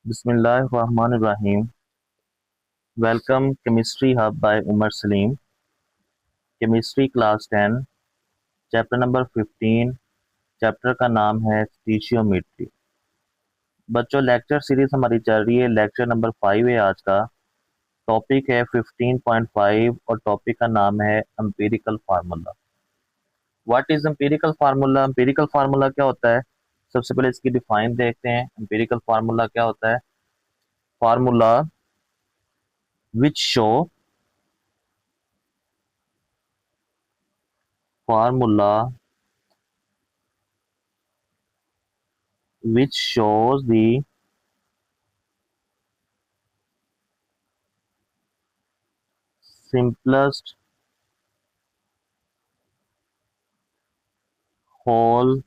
बिस्मिल्लाहिर्रहमानिर्रहीम। Welcome chemistry hub by Umar Salim. Chemistry class 10, chapter number 15। Chapter का नाम है स्टीशियोमेट्री। बच्चों, लेक्चर सीरीज हमारी चल रही है, लेक्चर नंबर 5 है आज का। टॉपिक है 15.5 और टॉपिक का नाम है empirical formula. What is empirical formula? Empirical formula क्या होता है? सबसे पहले इसकी डिफाइन देखते हैं। एम्पिरिकल फार्मूला क्या होता है? Formula which show formula which shows the simplest whole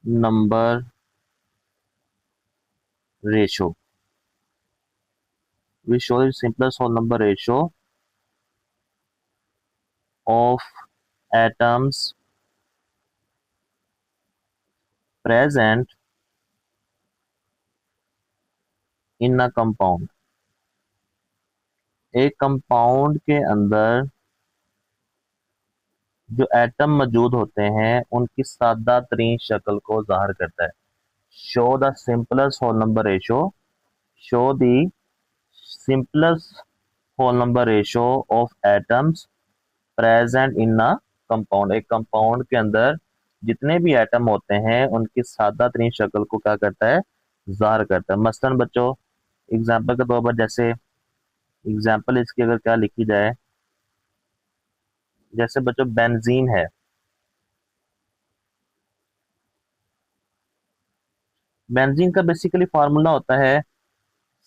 number ratio. We show the simplest whole number ratio of atoms present in a compound. एक कंपाउंड के अंदर जो एटम मौजूद होते हैं उनकी सादा तरीन शक्ल को जाहिर करता है। Show the simplest whole number ratio. Show the simplest whole number ratio of atoms present in a compound. एक कंपाउंड के अंदर जितने भी एटम होते हैं उनकी सादा तरीन शक्ल को क्या करता है? जाहिर करता है। मसलन बच्चों, एग्जाम्पल के तौर पर, जैसे एग्जाम्पल इसकी अगर क्या लिखी जाए, जैसे बच्चों बेंजीन है। बेंजीन का बेसिकली फार्मूला होता है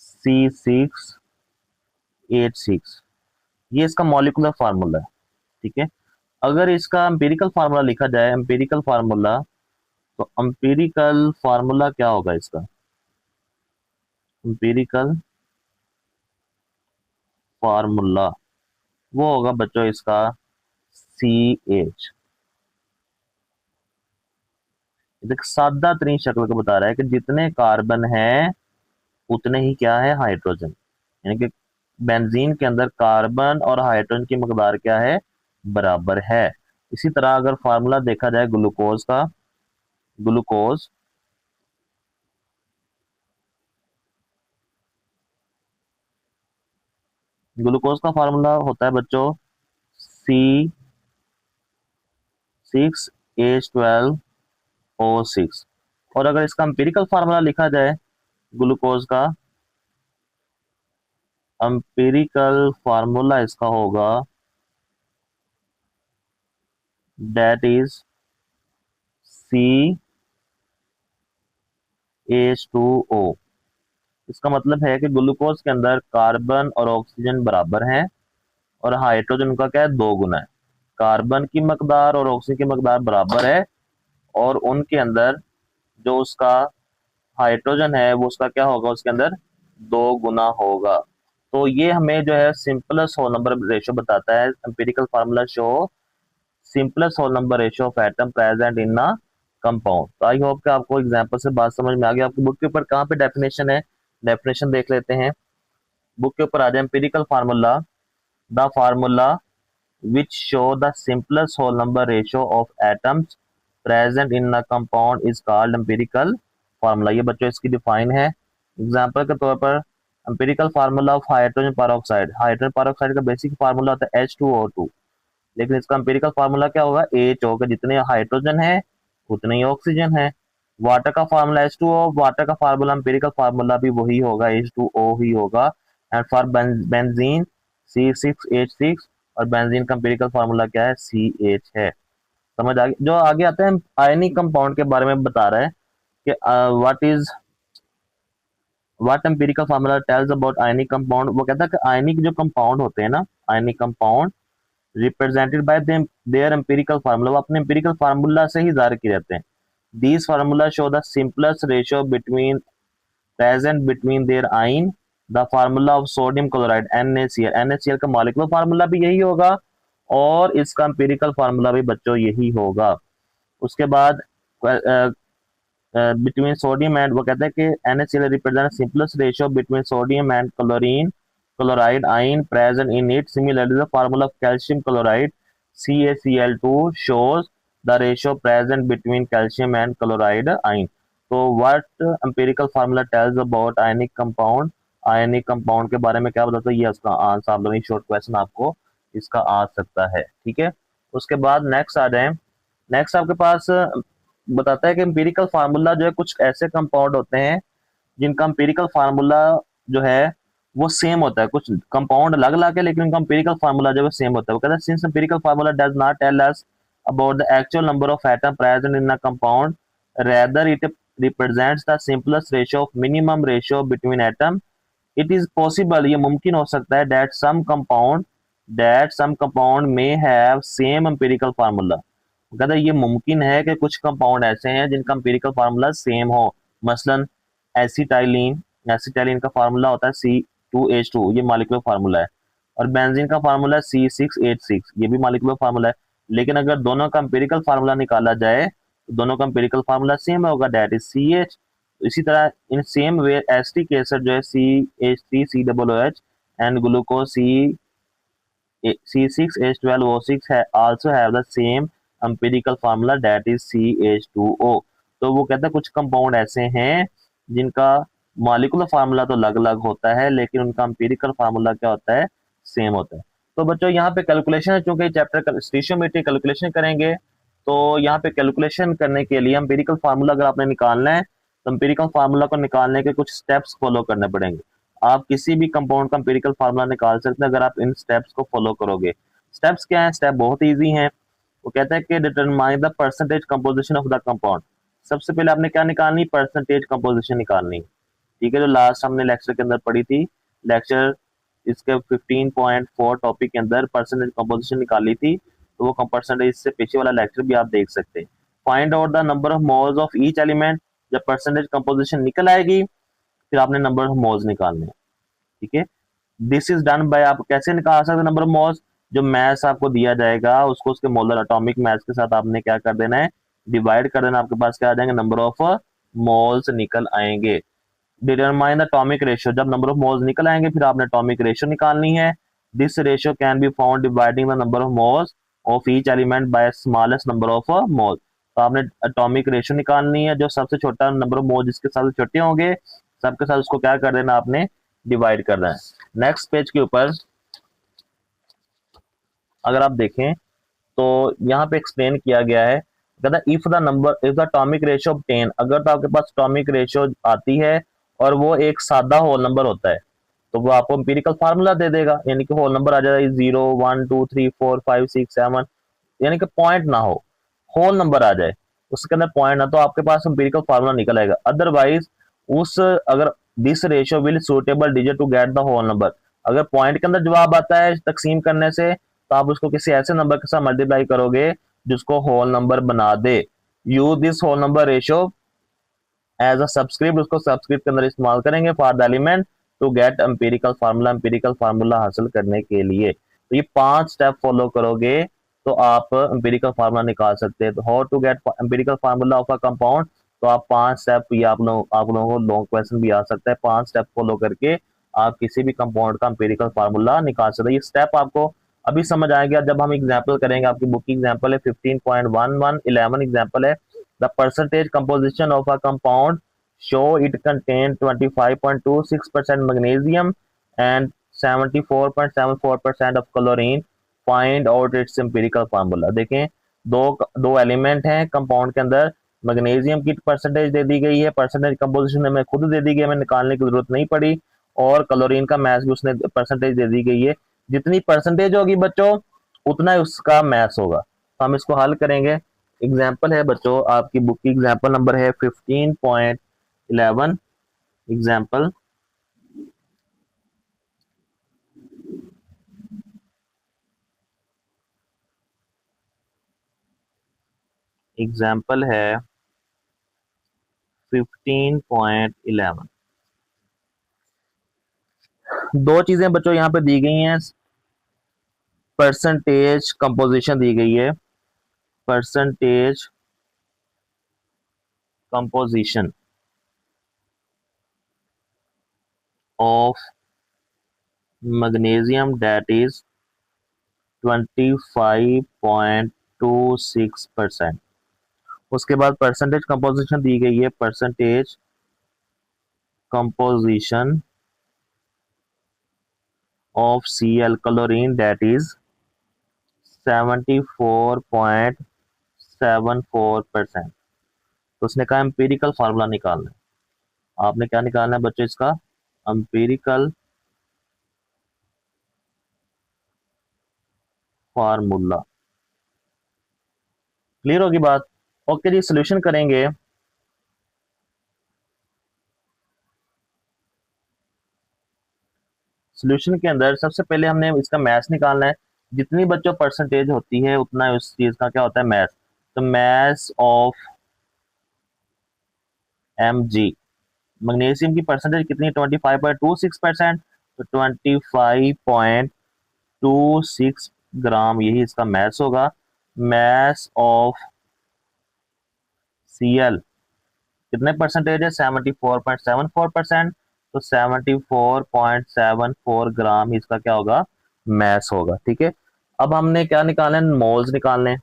C6H6। ये इसका मॉलिक्यूलर फार्मूला है। ठीक है। अगर इसका एम्पिरिकल फार्मूला लिखा जाए, एम्पिरिकल फार्मूला, तो एम्पिरिकल फार्मूला क्या होगा इसका? एम्पिरिकल फार्मूला वो होगा बच्चों इसका CH। देख, सादा तरीन शक्ल को बता रहा है कि जितने कार्बन हैं उतने ही क्या है? हाइड्रोजन। यानी कि बेंजीन के अंदर कार्बन और हाइड्रोजन की मकदार क्या है? बराबर है। इसी तरह अगर फार्मूला देखा जाए ग्लूकोज का, ग्लूकोज ग्लूकोज का फार्मूला होता है बच्चों C6H12O6। और अगर इसका एम्पिरिकल फार्मूला लिखा जाए ग्लूकोज का, एम्पिरिकल फार्मूला इसका होगा दैट इज CH2O। इसका मतलब है कि ग्लूकोज के अंदर कार्बन और ऑक्सीजन बराबर हैं और हाइड्रोजन का क्या है? 2 गुना है। कार्बन की मकदार और ऑक्सीजन की मकदार बराबर है और उनके अंदर जो उसका हाइड्रोजन है वो उसका क्या होगा? उसके अंदर 2 गुना होगा। तो ये हमें जो है सिंपलेस्ट होल नंबर रेशियो बताता है। Empirical formula show simplest whole number ratio of atom present in a compound. तो आई होप कि आपको एग्जांपल से बात समझ में आ गई। आपकी बुक के ऊपर कहाँ पे डेफिनेशन है? डेफिनेशन देख लेते हैं। बुक के ऊपर आ जाए, empirical formula, the formula which show the simplest whole number ratio of atoms present in a compound is called empirical formula। ये बच्चों इसकी डिफाइन है। एग्जांपल के तौर पर, empirical formula of hydrogen peroxide. Hydrogen peroxide का बेसिक फार्मूला होता है H2O2, लेकिन इसका empirical फार्मूला क्या होगा? HO का जितने हाइड्रोजन है उतने ही ऑक्सीजन है। वाटर का फार्मूला H2O, वाटर का फार्मूला empirical फार्मूला भी वही होगा, H2O ही होगा। एंड फॉर बेंजीन C6H6, और बेंजीन का एम्पिरिकल फार्मूला क्या है? CH है। समझ आ गई? जो आगे आते हैं आयनिक कंपाउंड के बारे में बता रहा है कि what empirical formula tells about ionic compound. वो कहता है कि आयनिक जो कंपाउंड होते हैं ना, ionic compound represented by there empirical formula, वो अपने एम्पिरिकल फार्मूला से ही जाहिर किए जाते हैं। These formula show the simplest ratio between present between their ions. The formula of sodium chloride NaCl, NaCl का मॉलिक्यूलर फार्मूला भी यही होगा और इसका एम्पिरिकल फार्मूला भी बच्चों यही होगा। उसके बाद बिटवीन सोडियम एंड, वो कहता है कि NaCl represent simplest ratio between sodium and chlorine chloride ion present in it. Similarly, the formula of calcium chloride CaCl2 shows the ratio present between calcium and chloride ion. So what empirical formula tells about ionic compound? Ionic compound के बारे में क्या बताता है, ये इसका answer आप लोगों शॉर्ट क्वेश्चन आपको इसका आ सकता है। ठीक है, उसके बाद नेक्स्ट आ जाए। नेक्स्ट आपके पास बताता है कि एम्पिरिकल फार्मूला जो है, कुछ ऐसे कंपाउंड होते हैं जिनका एम्पिरिकल फार्मूला जो है वो सेम होता है, कुछ कंपाउंड अलग अलग है लेकिन उनका एम्पिरिकल फार्मूला जो है सेम होता है। वो कहता है since empirical formula does not tell us about the actual number of atom present in a compound, rather it represents the simplest ratio of minimum ratio between atom, it is possible, ये मुमकिन हो सकता है, that some compound may have same empirical formula. कहता है ये मुमकिन है कि कुछ कंपाउंड ऐसे हैं जिनका एम्पिरिकल फार्मूला सेम हो। मसलन एसिटाइलिन, एसिटाइलिन का फार्मूला होता है C2H2, ये मॉलिक्यूलर फार्मूला है, और बेंजीन का फार्मूला है C6H6, ये भी मॉलिक्यूलर फार्मूला है। लेकिन अगर दोनों का एम्पिरिकल फार्मूला निकाला जाए तो दोनों का एम्पिरिकल फार्मूला सेम होगा, दैट इज CH। इसी तरह in same way acetic acid जो है CH3COOH and glucose C6H12O6 also have the same empirical formula, that is CH2O। तो वो कहता है कुछ कंपाउंड ऐसे हैं जिनका मॉलिक्यूलर फार्मूला तो अलग अलग होता है लेकिन उनका एम्पिरिकल फार्मूला क्या होता है, सेम होता है। तो बच्चों यहाँ पे कैलकुलेशन है, चूंकि चैप्टर स्टीशियोमेट्री कैलकुलेशन करेंगे तो यहाँ पे कैलकुलेशन करने के लिए एम्पिरिकल फार्मूला अगर आपने निकालना है तो एम्पिरिकल फार्मूला को निकालने के कुछ स्टेप्स फॉलो करने पड़ेंगे। आप किसी भी कंपाउंड का एम्पिरिकल फार्मूला निकाल सकते हैं अगर आप इन स्टेप्स को फॉलो करोगे। स्टेप्स क्या है? स्टेप बहुत इजी हैं। वो कहता है कि determine the percentage composition of the compound. सबसे पहले आपने क्या निकालनी? परसेंटेज कंपोजिशन निकालनी। ठीक है, जो लास्ट हमने लेक्चर के अंदर पढ़ी थी, लेक्चर इसके 15.4 टॉपिक के अंदर परसेंटेज कंपोजिशन निकाली थी, तो वो परसेंटेज से पीछे वाला लेक्चर भी आप देख सकते हैं। Find out the number of moles of each element. जब परसेंटेज कंपोजिशन निकल आएगी फिर आपने नंबर ऑफ मोल्स निकालने हैं। ठीक है, दिस इज डन बाय, आप कैसे निकाल सकते हैं नंबर ऑफ मोल्स? जो मैथ्स आपको दिया जाएगा उसको उसके मोलर एटॉमिक मैथ्स के साथ आपने क्या कर देना है, डिवाइड कर देना, आपके पास क्या आ जाएंगे, नंबर ऑफ मोल्स निकल आएंगे। डिटरमाइन द एटॉमिक रेशियो, जब नंबर ऑफ मोल्स निकल आएंगे फिर आपने एटॉमिक रेशियो निकालनी है। This ratio can be found dividing the number of moles of each element by smallest number of moles. तो आपने एटॉमिक रेशियो निकालनी है, जो सबसे छोटा नंबर ऑफ मोल्स जिसके साथ छोटे होंगे सबके साथ उसको क्या कर देना, आपने डिवाइड करना है। नेक्स्ट पेज के ऊपर अगर आप देखें तो यहाँ पे एक्सप्लेन किया गया है, कहता if the atomic ratio obtain, अगर तो आपके पास एटॉमिक रेशियो आती है और वो एक सादा होल नंबर होता है तो वो आपको एम्पिरिकल फार्मूला दे देगा, यानी कि होल नंबर आ जाएगा 0 1 2 3 4 5 6 7, यानी कि पॉइंट ना हो, होल नंबर आ जाए, उसके अंदर पॉइंट ना, तो आपके पास एम्पिरिकल फार्मूला निकल आएगा। अदरवाइज उस अगर this ratio will suitable digit to get the whole number, अगर पॉइंट के अंदर जवाब आता है तकसीम करने से तो आप उसको किसी ऐसे नंबर के साथ मल्टीप्लाई करोगे जिसको होल नंबर बना दे। Use this whole number ratio as a subscript, उसको सबस्क्रिप्ट के अंदर इस्तेमाल करेंगे for the element to get empirical formula, empirical formula हासिल करने के लिए। तो ये 5 स्टेप फॉलो करोगे तो आप एम्पिरिकल फार्मूला निकाल सकते हैं। तो how to get empirical formula of a compound, तो आप 5 स्टेप, ये आप लोगों को लॉन्ग क्वेश्चन भी आ सकता है, 5 स्टेप फॉलो करके आप किसी भी कंपाउंड का एम्पिरिकल फार्मूला निकाल सकते हैं। ये स्टेप आपको अभी समझ आएगा जब हम एग्जाम्पल करेंगे। आपकी बुक की एग्जाम्पल है 15.11 11 एग्जाम्पल है, the percentage composition of a compound show it contain 25.26% magnesium and 74.74% of chlorine, find out it's empirical formula. देखें दो एलिमेंट हैं कंपाउंड के अंदर, मैग्नीशियम की परसेंटेज दे दी गई है, परसेंटेज कंपोजिशन हमें खुद दे दी गई है, हमें निकालने की जरूरत नहीं पड़ी, और क्लोरीन का मैथ भी उसने परसेंटेज दे दी गई है। जितनी परसेंटेज होगी बच्चों उतना ही उसका मैथ्स होगा। तो हम इसको हल करेंगे। एग्जाम्पल है बच्चों, आपकी बुक की एग्जाम्पल नंबर है 15.11 एग्जाम्पल। एग्जाम्पल है 15.11। दो चीजें बच्चों यहाँ पे दी गई हैं, परसेंटेज कंपोजिशन दी गई है, percentage composition of magnesium that is 25.26%। उसके बाद परसेंटेज कंपोजिशन दी गई है, percentage composition of Cl chlorine that is 74.74%। तो उसने कहा एम्पिरिकल फार्मूला निकालना है। आपने क्या निकालना है बच्चों, इसका एम्पिरिकल फार्मूला। क्लियर होगी बात? ओके जी, सोल्यूशन करेंगे। सोल्यूशन के अंदर सबसे पहले हमने इसका मैथ्स निकालना है। जितनी बच्चों परसेंटेज होती है उतना उस चीज का क्या होता है, मैथ्स। तो मैथ्स ऑफ Mg, मैग्नीशियम की परसेंटेज कितनी, 25.26%। तो 25.26 ग्राम, यही इसका मैथ्स होगा। मैथ्स ऑफ Cl कितने परसेंटेज है, 74.74%। तो 74.74 ग्राम इसका क्या होगा, मैथ्स होगा। ठीक है, अब हमने क्या निकालना है, मोल्स निकालने हैं।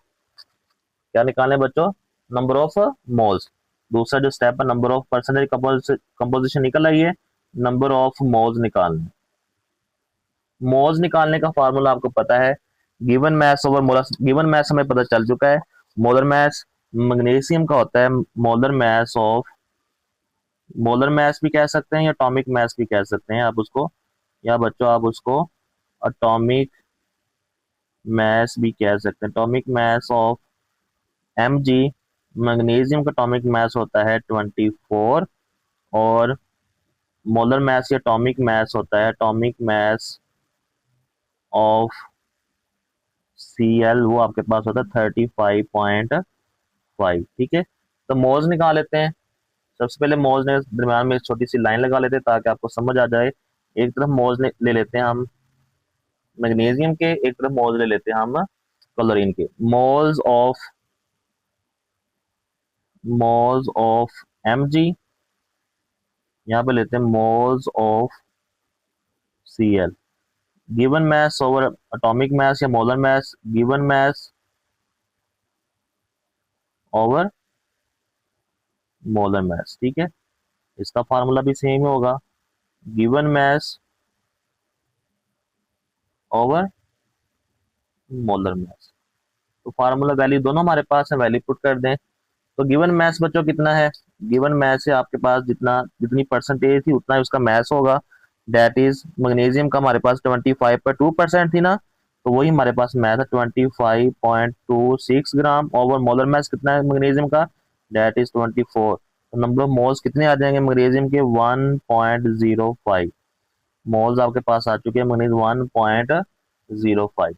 क्या निकालने हैं बच्चों, नंबर ऑफ मोल्स। दूसरा जो स्टेप है, नंबर ऑफ परसेंटेज कंपोजिशन निकल आई है, नंबर ऑफ मोल्स निकालने। मोल्स निकालने का फार्मूला आपको पता है, given mass over molar. Given mass हमें पता चल चुका है, मोलर मास मैग्नीशियम का होता है molar mass of, molar mass भी कह सकते हैं या एटॉमिक मास भी कह सकते हैं आप उसको, या बच्चों आप उसको एटॉमिक मास भी कह सकते हैं। Atomic mass of Mg, magnesium का एटॉमिक मास होता है 24, और मोलर मास या एटॉमिक मास होता है, एटॉमिक मास ऑफ Cl वो आपके पास होता है 35.5। ठीक है, तो मोल्स निकाल लेते हैं। सबसे पहले मोल्स ने दरम्यान में एक छोटी सी लाइन लगा लेते हैं ताकि आपको समझ आ जाए। एक तरफ मोल्स ले लेते हैं हम मैग्नीशियम के, एक तरफ मोल्स ले लेते हैं हम क्लोरीन के। मोल्स ऑफ Mg, यहाँ पे लेते हैं moles of Cl, given mass over atomic mass या molar mass, given mass over molar mass. ठीक है, इसका फार्मूला भी सेम ही होगा, given mass over molar mass. तो फार्मूला वैल्यू दोनों हमारे पास है, वैल्यू पुट कर दें। तो गिवन मास बच्चों कितना है, गिवन मास है आपके पास जितना, जितनी परसेंटेज थी उतना उसका मास होगा। दैट इज मैग्नीशियम का हमारे पास 25.2% थी ना, तो वही हमारे पास मास है 25.26 ग्राम। ओवर मोलर मास कितना है मैग्नीशियम का, दैट इज 24। तो नंबर ऑफ मोल्स कितने आ जाएंगे मैग्नीशियम के, 1.05 मोल्स आपके पास आ चुके हैं मैग्नीशियम 1.05।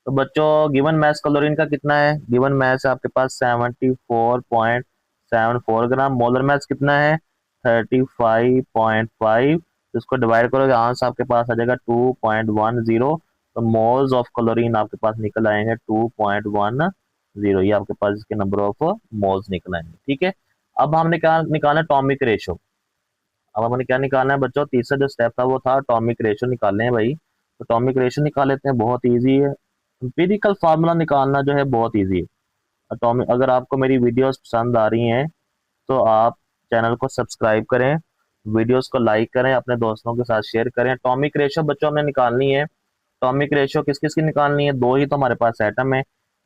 तो बच्चों गिवन मास क्लोरीन का कितना है, गिवन मास है आपके पास 74.74 ग्राम। मोलर मास कितना है 35.5। तो इसको डिवाइड करोगे आंसर आपके पास आ जाएगा 2.10। तो मोल्स ऑफ क्लोरीन आपके पास निकल आएंगे 2.10। ये आपके पास इसके नंबर ऑफ मोल्स निकल आएंगे। ठीक है, अब हमने क्या निकालना है, टॉमिक रेशो। अब हमने क्या निकालना है बच्चों, तीसरा जो स्टेप था वो था टॉमिक रेशो निकालने हैं भाई। तो टॉमिक रेशो निकाल लेते हैं, बहुत ईजी है। एम्पिरिकल फार्मूला निकालना जो है बहुत ईजी है। एटॉमिक, अगर आपको मेरी वीडियोस पसंद आ रही हैं तो आप चैनल को सब्सक्राइब करें, वीडियोस को लाइक करें, अपने दोस्तों के साथ शेयर करें। एटॉमिक रेशो बच्चों हमने निकालनी है। एटॉमिक रेशो किस किस की निकालनी है, दो ही तो हमारे पास एटम है।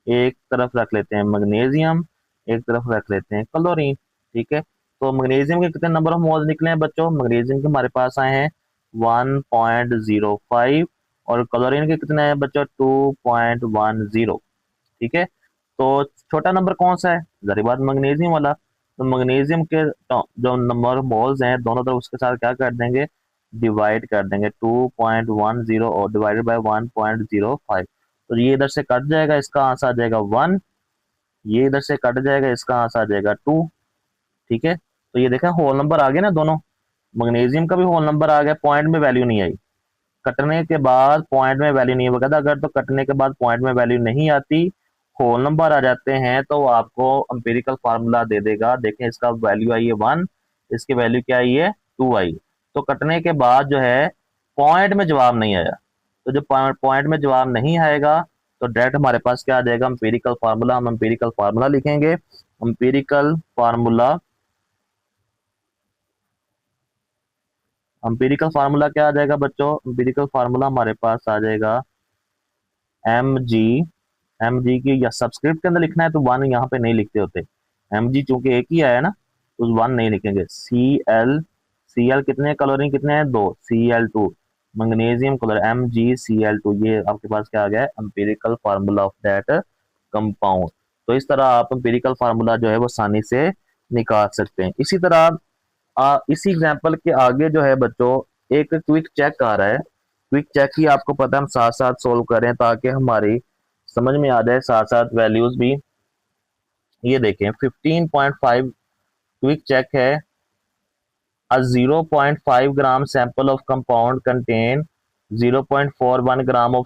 एक तरफ रख लेते हैं मैग्नीशियम, एक तरफ रख लेते हैं क्लोरीन। ठीक है, तो मैग्नीशियम के कितने नंबर ऑफ मोल्स निकले हैं बच्चों, मैग्नीशियम के हमारे पास आए हैं 1.05, और क्लोरीन के कितने हैं बच्चों 2.10। ठीक है, तो छोटा नंबर कौन सा है, जरी बात मैग्नीशियम वाला। तो मैग्नीशियम के जो नंबर मोल्स हैं दोनों तरफ उसके साथ क्या कर देंगे, डिवाइड कर देंगे 2.10 और डिवाइडेड बाय 1.05। तो ये इधर से कट जाएगा, इसका आंसर आ जाएगा 1। ये इधर से कट जाएगा, इसका आंसर आ जाएगा 2। ठीक है, तो ये देखें होल नंबर आ गए ना दोनों, मैग्नीशियम का भी होल नंबर आ गया, पॉइंट में वैल्यू नहीं आई। कटने के बाद पॉइंट में वैल्यू नहीं होगा, अगर तो कटने के बाद पॉइंट में वैल्यू नहीं आती, होल नंबर आ जाते हैं तो वो आपको एम्पिरिकल फार्मूला दे देगा। देखें इसका वैल्यू आई है 1, इसकी वैल्यू क्या आई है 2 आई। तो कटने के बाद जो है पॉइंट में जवाब नहीं आया, तो जो पॉइंट में जवाब नहीं आएगा तो डायरेक्ट हमारे पास क्या आ जाएगा एम्पिरिकल फार्मूला। हम एम्पिरिकल फार्मूला लिखेंगे। एम्पिरिकल फार्मूला, एम्पिरिकल फार्मूला क्या आ जाएगा बच्चों? एम्पिरिकल फार्मूला हमारे पास आ जाएगा एम जी। एम जी की या सब्सक्रिप्ट के अंदर लिखना है तो 1 यहाँ पे नहीं लिखते होते। एम जी चूंकि एक ही आया ना तो 1 नहीं लिखेंगे। सी एल, सी एल कितने क्लोरीन कितने हैं 2, Cl2 मैग्नीशियम क्लोराइड MgCl2। ये आपके पास क्या आ गया है empirical formula of that compound. तो इस तरह आप एम्पिरिकल फार्मूला जो है वो आसानी से निकाल सकते हैं। इसी तरह इसी एग्जाम्पल के आगे जो है बच्चों एक क्विक चेक आ रहा है। क्विक चेक ही आपको पता है हम साथ साथ सोल्व करें ताकि हमारी समझ में आ जाए साथ साथ वैल्यूज भी। ये देखें 15.5 क्विक चेक है। A 0.5 gram sample of compound contain 0.41 gram of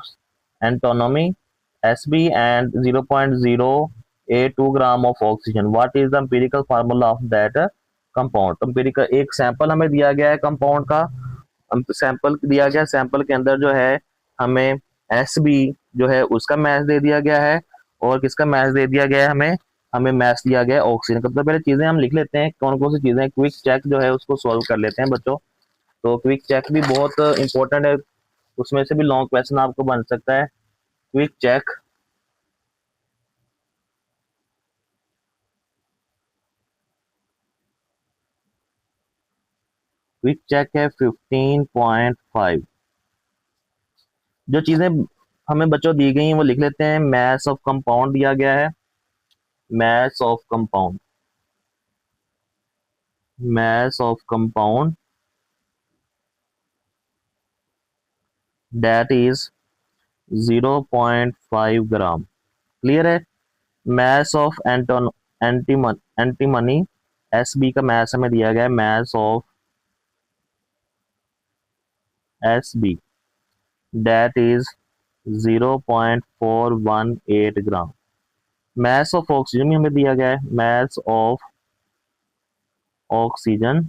antimony Sb and 0.082 gram of oxygen. What is the empirical formula of that compound? empirical एक सैंपल हमें दिया गया है कंपाउंड का, सैंपल दिया गया, सैंपल के अंदर जो है हमें Sb जो है उसका मैच दे दिया गया है और किसका मैच दे दिया गया है हमें हमें मैच दिया गया है ऑक्सीजन का। तो पहले चीजें हम लिख लेते हैं कौन कौन सी चीजें। क्विक चेक जो है उसको सॉल्व कर लेते हैं बच्चों। तो क्विक चेक भी बहुत इंपॉर्टेंट है, उसमें से भी लॉन्ग क्वेश्चन आपको बन सकता है। क्विक चेक क्विक चेक है 15.5। जो चीजें हमें बच्चों दी गई हैं वो लिख लेते हैं। मैस ऑफ कंपाउंड दिया गया है, mass of compound, mass of compound that is 0.5 gram. Clear है। मैस ऑफ एंटीमनी Sb का मैस हमें दिया गया है, mass of Sb that is 0.418 gram. Mass of oxygen भी हमें दिया गया है, mass of oxygen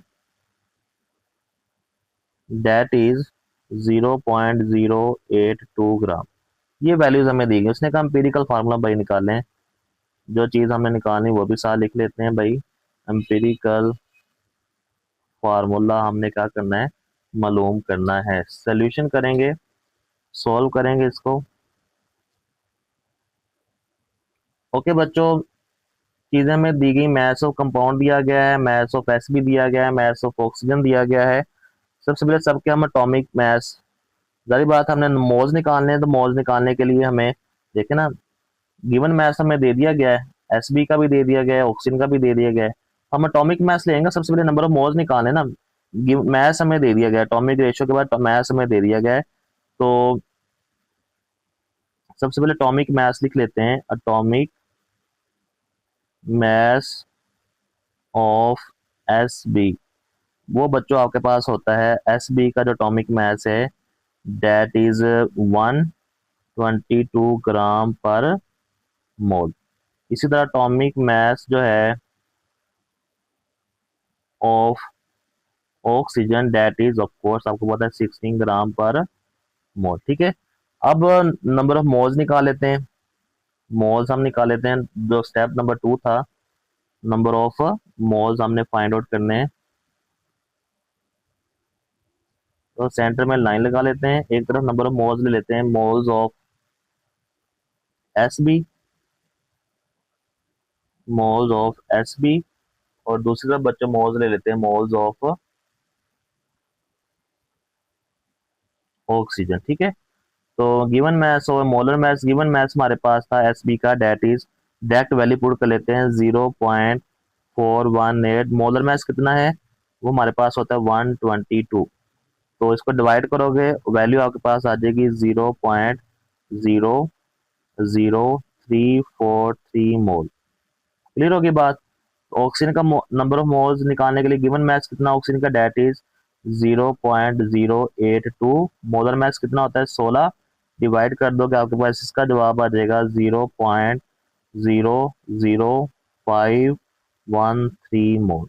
that is 0.082 ग्राम। ये वैल्यूज हमें दी गई। उसने कहा एम्पिरिकल फार्मूला भाई निकालें। जो चीज़ हमने निकालनी वो भी साथ लिख लेते हैं भाई। एम्पिरिकल फार्मूला हमने क्या करना है मालूम करना है। सोल्यूशन करेंगे, सॉल्व करेंगे इसको। ओके बच्चों, चीज़ें हमें दी गई। मैस ऑफ कंपाउंड दिया गया है, मैस ऑफ Sb दिया गया है, मैस ऑफ ऑक्सीजन दिया गया है। सबसे पहले सबके हम एटॉमिक मैस, जारी बात हमने मोल्स निकालने हैं तो मोल्स निकालने के लिए हमें देखे ना गिवन मैस हमें दे दिया गया है, Sb का भी दे दिया गया है, ऑक्सीजन का भी दे दिया गया है। हम एटॉमिक मैस लेंगे, सबसे पहले नंबर ऑफ मोल्स निकालने ना। मैस हमें दे दिया गया है, एटॉमिक रेशियो के बाद मैस हमें दे दिया गया है। तो सबसे पहले एटॉमिक मैस लिख लेते हैं। एटॉमिक मैस ऑफ Sb, वो बच्चों आपके पास होता है Sb का जो एटॉमिक मैस है दैट इज 122 ग्राम पर मोल। इसी तरह एटॉमिक मैस जो है of oxygen that is of course आपको पता है 16 ग्राम पर मोल। ठीक है। अब नंबर ऑफ मोल्स निकाल लेते हैं। मोल्स हम निकाल लेते हैं, जो स्टेप नंबर 2 था। नंबर ऑफ मोल्स हमने फाइंड आउट करने हैं। तो सेंटर में लाइन लगा लेते हैं, एक तरफ नंबर ऑफ मोल्स ले लेते हैं, moles of Sb, moles of Sb, और दूसरी तरफ बच्चों मोल्स ले लेते हैं, मोल्स ऑफ ऑक्सीजन। ठीक है। तो गिवन मैस और मोलर मैस, गिवन मैस हमारे पास था Sb का डेट इज, डायरेक्ट वैल्यू पुट कर लेते हैं 0.418। मोलर मैस कितना है वो हमारे पास होता है 122। तो इसको डिवाइड करोगे वैल्यू आपके पास आ जाएगी 0.00343 मोल। क्लियर होगी बात। ऑक्सीजन का नंबर ऑफ मोल्स निकालने के लिए गिवन मैस कितना ऑक्सीजन का डेट इज 0.082। मोलर मैस कितना होता है 16, डिवाइड कर दोगे आपके पास इसका जवाब आ जाएगा 0.00343 0.00513 मोल।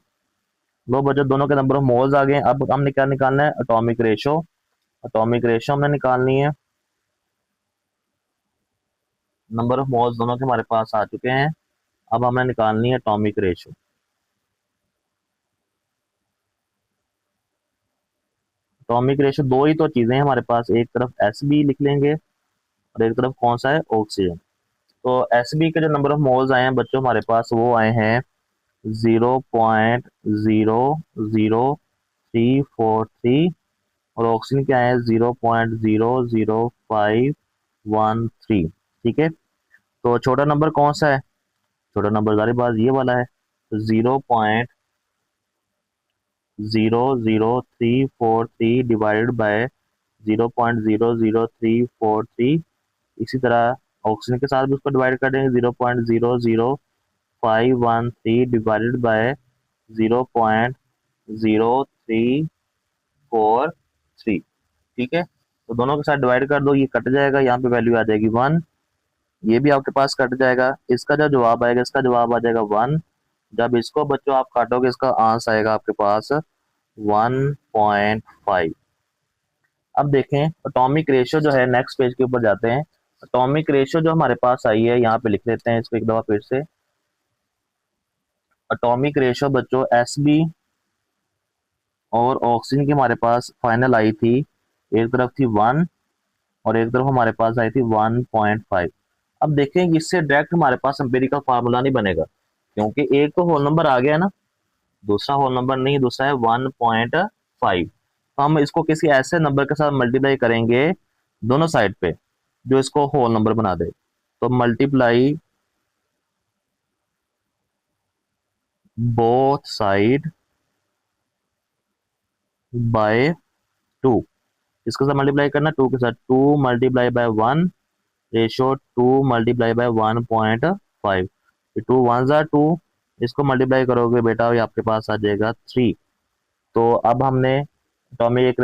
लो बच्चों, दोनों के नंबर ऑफ मोल्स आ गए। अब हमने क्या निकालना है? Atomic ratio. एटॉमिक रेशो हमने निकालनी है। नंबर ऑफ मोल्स दोनों के हमारे पास आ चुके हैं। अब हमें निकालनी है एटॉमिक रेशो। एटॉमिक रेशो दो ही तो चीजें हैं हमारे पास, एक तरफ Sb लिख लेंगे और एक तरफ कौन सा है? ऑक्सीजन। तो Sb के जो नंबर ऑफ मोल्स आए हैं बच्चों हमारे पास, वो आए हैं 0.00343 और ऑक्सीजन क्या है? 0.00513। ठीक है, तो छोटा नंबर कौन सा है? छोटा नंबर जारी बात ये वाला है। तो 0.00343 डिवाइडेड बाय 0.00343। इसी तरह ऑक्सीजन के साथ भी उसको डिवाइड कर देंगे, 0.00513 डिवाइडेड बाय 0.0343। ठीक है, तो दोनों के साथ डिवाइड कर दो, ये कट जाएगा, यहाँ पे वैल्यू आ जाएगी 1। ये भी आपके पास कट जाएगा, इसका जो जवाब आएगा, इसका जवाब आ जाएगा 1। जब इसको बच्चों आप काटोगे, इसका आंसर आएगा आपके पास 1.5। अब देखें एटॉमिक रेशियो जो है, नेक्स्ट पेज के ऊपर जाते हैं। एटॉमिक रेशियो जो हमारे पास आई है, यहाँ पे लिख लेते हैं इसको एक दफा फिर से। एटॉमिक रेशियो बच्चों Sb और ऑक्सीजन की हमारे पास फाइनल आई थी, एक तरफ थी 1 और एक तरफ हमारे पास आई थी 1.5। अब देखें इससे डायरेक्ट हमारे पास एम्पिरिकल फार्मूला नहीं बनेगा, क्योंकि एक तो होल नंबर आ गया ना, दूसरा होल नंबर नहीं, दूसरा है 1.5। तो हम इसको किसी ऐसे नंबर के साथ मल्टीप्लाई करेंगे दोनों साइड पे जो इसको होल नंबर बना दे। तो मल्टीप्लाई बोथ साइड बाय 2। इसके साथ मल्टीप्लाई करना 2 के साथ, 2 multiply by 1 ratio 2 multiply by 1.5। 2 1 ज़ा 2, इसको मल्टीप्लाई करोगे बेटा ये आपके पास आ जाएगा 3। तो अब हमने एटॉमिक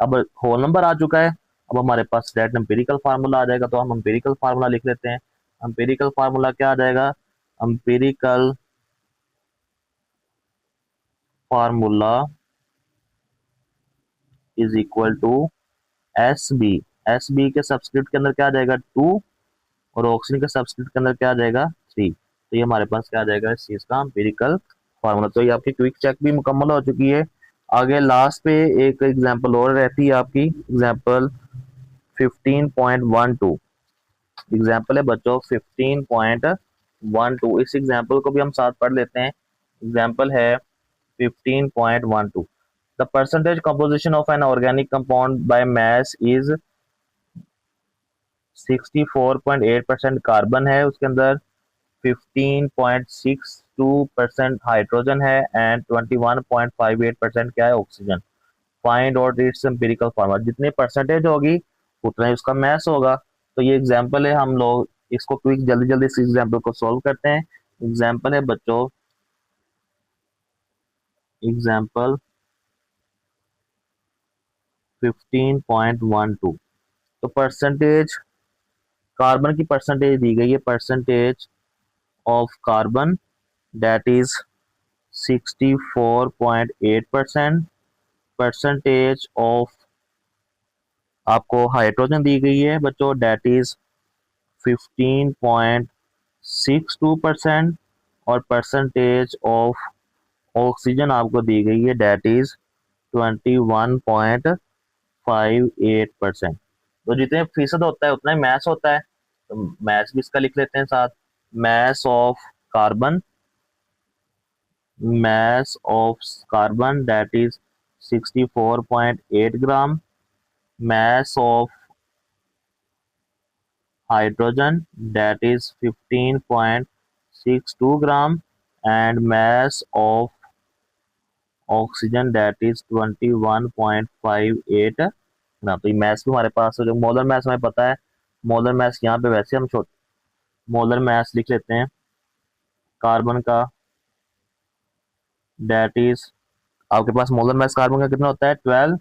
अब होल नंबर आ चुका है। अब हमारे पास डायरेक्ट एम्पिरिकल फार्मूला आ जाएगा, तो हम एम्पिरिकल फार्मूला लिख लेते हैं। एम्पिरिकल फार्मूला क्या आ जाएगा? Empirical formula is equal to Sb। Sb के सब्सक्रिप्ट के अंदर क्या आ जाएगा? 2 और ऑक्सीजन के सब्सक्रिप्ट के अंदर क्या आ जाएगा? 3। तो ये हमारे पास क्या आ जाएगा इस चीज का? Empirical formula. तो ये आपकी क्विक चेक भी मुकम्मल हो चुकी है। आगे लास्ट पे एक एग्जांपल और रहती है आपकी, एग्जांपल 15.12। एग्जाम्पल है बच्चों 15.12। इस एग्जाम्पल को भी हम साथ पढ़ लेते हैं। एग्जाम्पल है 15.12। The percentage composition of an organic compound by mass is 64.8% carbon है, उसके अंदर 15.62% हाइड्रोजन है एंड 21.58% क्या है? Oxygen. Find out it's empirical formula. जितनी परसेंटेज होगी उतना ही उसका मैस होगा। तो ये एग्जाम्पल है, हम लोग इसको क्विक जल्दी जल्दी इस एग्जाम्पल को सॉल्व करते हैं। एग्जाम्पल है बच्चों, एग्जाम्पल 15.12। तो परसेंटेज कार्बन की परसेंटेज दी गई है, percentage of carbon that is 64.8%। Percentage of आपको हाइड्रोजन दी गई है बच्चों, दैट इज 15.62%। और परसेंटेज ऑफ ऑक्सीजन आपको दी गई है, दैट इज 21.58%। तो जितने फीसद होता है उतना ही मैस होता है, तो मैस भी इसका लिख लेते हैं साथ। Mass of carbon, mass of carbon that is 64.8 gram, mass of hydrogen that is 15.62 gram, and mass of oxygen that is 21.58 ग्राम। तो ये मैथ भी हमारे पास है, जो मोलर मैथ हमें पता है। मोलर मैथ यहाँ पे वैसे हम मोलर मैथ लिख लेते हैं कार्बन का, दैट इज आपके पास मोलर मैथ कार्बन का कितना होता है? 12।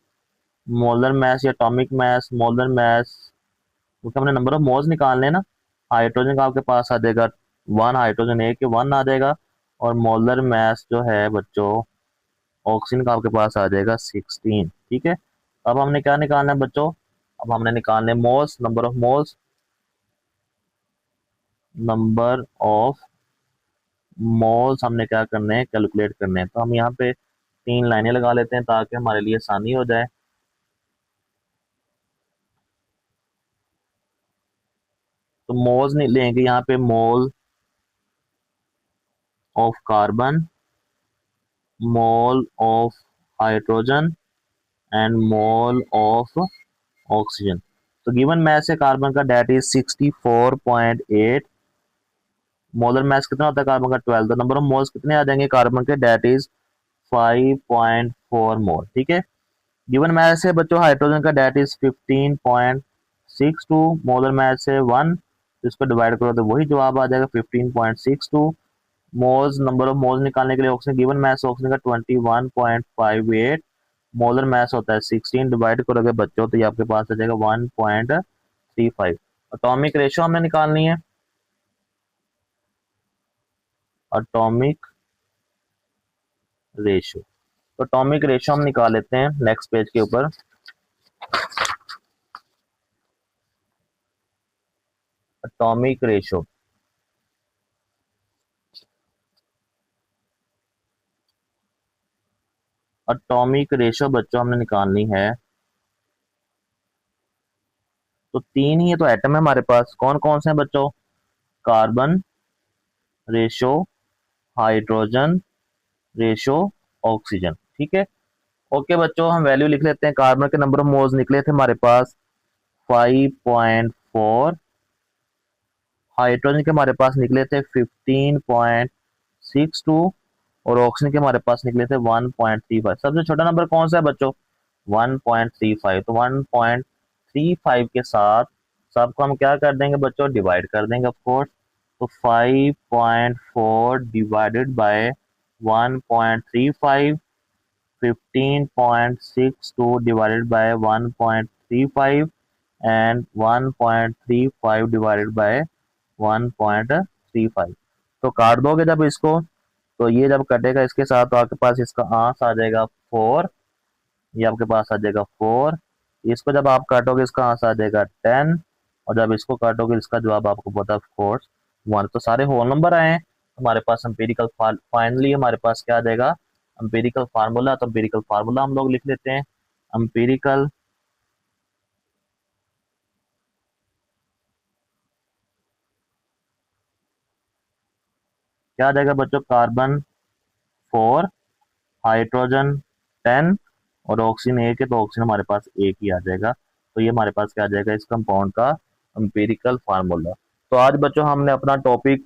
मोलर मैथ या एटॉमिक मैथ, मोलर मैथ, क्योंकि हमने नंबर ऑफ मोल्स निकालने हैं ना। हाइड्रोजन का आपके पास आ जाएगा 1 हाइड्रोजन ए के 1 आ जाएगा, और मोलर मास जो है बच्चों ऑक्सीजन का आपके पास आ जाएगा 16। ठीक है, अब हमने क्या निकालना है बच्चों, अब हमने निकालने moles, number of moles, number of moles हमने क्या करने हैं, कैलकुलेट करने हैं। तो हम यहाँ पे 3 लाइनें लगा लेते हैं ताकि हमारे लिए आसानी हो जाए। तो मोल्स नहीं लेंगे यहाँ पे, mole of carbon, mole of hydrogen and mole of oxygen. तो गिवन मास है कार्बन का डेट इज 64.8, मोलर मास कितना होता है कार्बन का 12, तो नंबर ऑफ मोल्स कितने आ जाएंगे कार्बन के, डेट इज 5.4 मोल। ठीक है, गिवन मास है बच्चों हाइड्रोजन का डेट इज 15.62, मोलर मास है 1, इसको डिवाइड करो तो वही जवाब आ जाएगा 15.62 मोल्स। नंबर ऑफ मोल्स निकालने के लिए ऑक्सीजन, गिवन मास ऑक्सीजन का 21.58, मोलर मास होता है 16, डिवाइड करोगे बच्चों तो ये आपके पास आ जाएगा 1.35। एटॉमिक रेशो हमें निकालनी है, एटॉमिक रेशो। तो एटॉमिक रेशो हम निकाल लेते हैं नेक्स्ट पेज के ऊपर। एटॉमिक रेशो, एटॉमिक रेशो बच्चों हमने निकालनी है, तो 3 ही है तो एटम है हमारे पास, कौन कौन से हैं बच्चों, carbon ratio, hydrogen ratio, oxygen. ठीक है, ओके बच्चों हम वैल्यू लिख लेते हैं। कार्बन के नंबर ऑफ मोल्स निकले थे हमारे पास 5.4, हाइड्रोजन के हमारे पास निकले थे 15.62, और ऑक्सीजन के हमारे पास निकले थे 1.35। सबसे छोटा नंबर कौन सा है बच्चों, 1.35। तो 1.35 के साथ सबको हम क्या कर देंगे बच्चों, डिवाइड कर देंगे ऑफ कोर्स। तो 5.4 divided by 1.35, 15.62 divided by 1.35 and 1.35 divided by 1.35। तो काट दोगे जब इसको, तो ये जब कटेगा इसके साथ तो आपके पास इसका आंसर आ जाएगा 4, ये आपके पास आ जाएगा 4। इसको जब आप काटोगे इसका आंसर आ जाएगा 10, और जब इसको काटोगे इसका जवाब आपको पता है ऑफ कोर्स 1। तो सारे होल नंबर आए हैं हमारे पास। एम्पिरिकल फाइनली हमारे पास क्या आ जाएगा, एम्पिरिकल फार्मूला। तो एम्पिरिकल फार्मूला हम लोग लिख लेते हैं, एम्पिरिकल क्या आ जाएगा बच्चों, कार्बन 4, हाइड्रोजन 10, और ऑक्सीजन 1 है तो ऑक्सीजन हमारे पास 1 ही आ जाएगा। तो ये हमारे पास क्या आ जाएगा इस कंपाउंड का एम्पिरिकल फार्मूला। तो आज बच्चों हमने अपना टॉपिक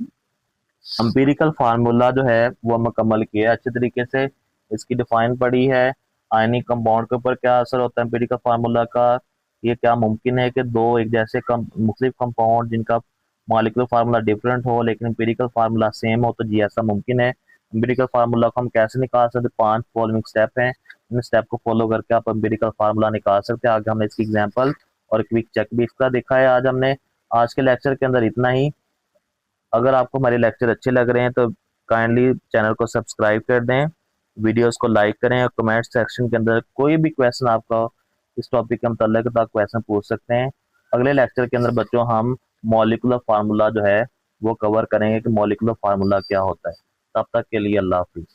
एम्पिरिकल फार्मूला जो है वो मुकम्मल किया है अच्छे तरीके से, इसकी डिफाइन पड़ी है, आयनिक कंपाउंड के ऊपर क्या असर होता है एम्पिरिकल फार्मूला का, ये क्या मुमकिन है कि दो एक जैसे मुख्तलिफ कंपाउंड जिनका मॉलिक्यूलर फार्मूला डिफरेंट हो लेकिन एम्पिरिकल फार्मूला सेम हो, तो जी ऐसा मुमकिन है। एम्पिरिकल फार्मूला को हम कैसे निकाल सकते, 5 फॉलोइंग स्टेप हैं, इन स्टेप को फॉलो करके आप एम्पिरिकल फार्मूला निकाल सकते हैं। आगे हमने इसकी एग्जाम्पल और क्विक चेक भी इसका देखा है आज हमने। आज के लेक्चर के अंदर इतना ही। अगर आपको हमारे लेक्चर अच्छे लग रहे हैं तो काइंडली चैनल को सब्सक्राइब कर दें, वीडियोस को लाइक करें, और कमेंट सेक्शन के अंदर कोई भी क्वेश्चन आपका हो इस टॉपिक के मतलब तो आप क्वेश्चन पूछ सकते हैं। अगले लेक्चर के अंदर बच्चों हम मॉलिक्यूलर फार्मूला जो है वो कवर करेंगे कि मॉलिक्यूलर फार्मूला क्या होता है। तब तक के लिए अल्लाह हाफिज।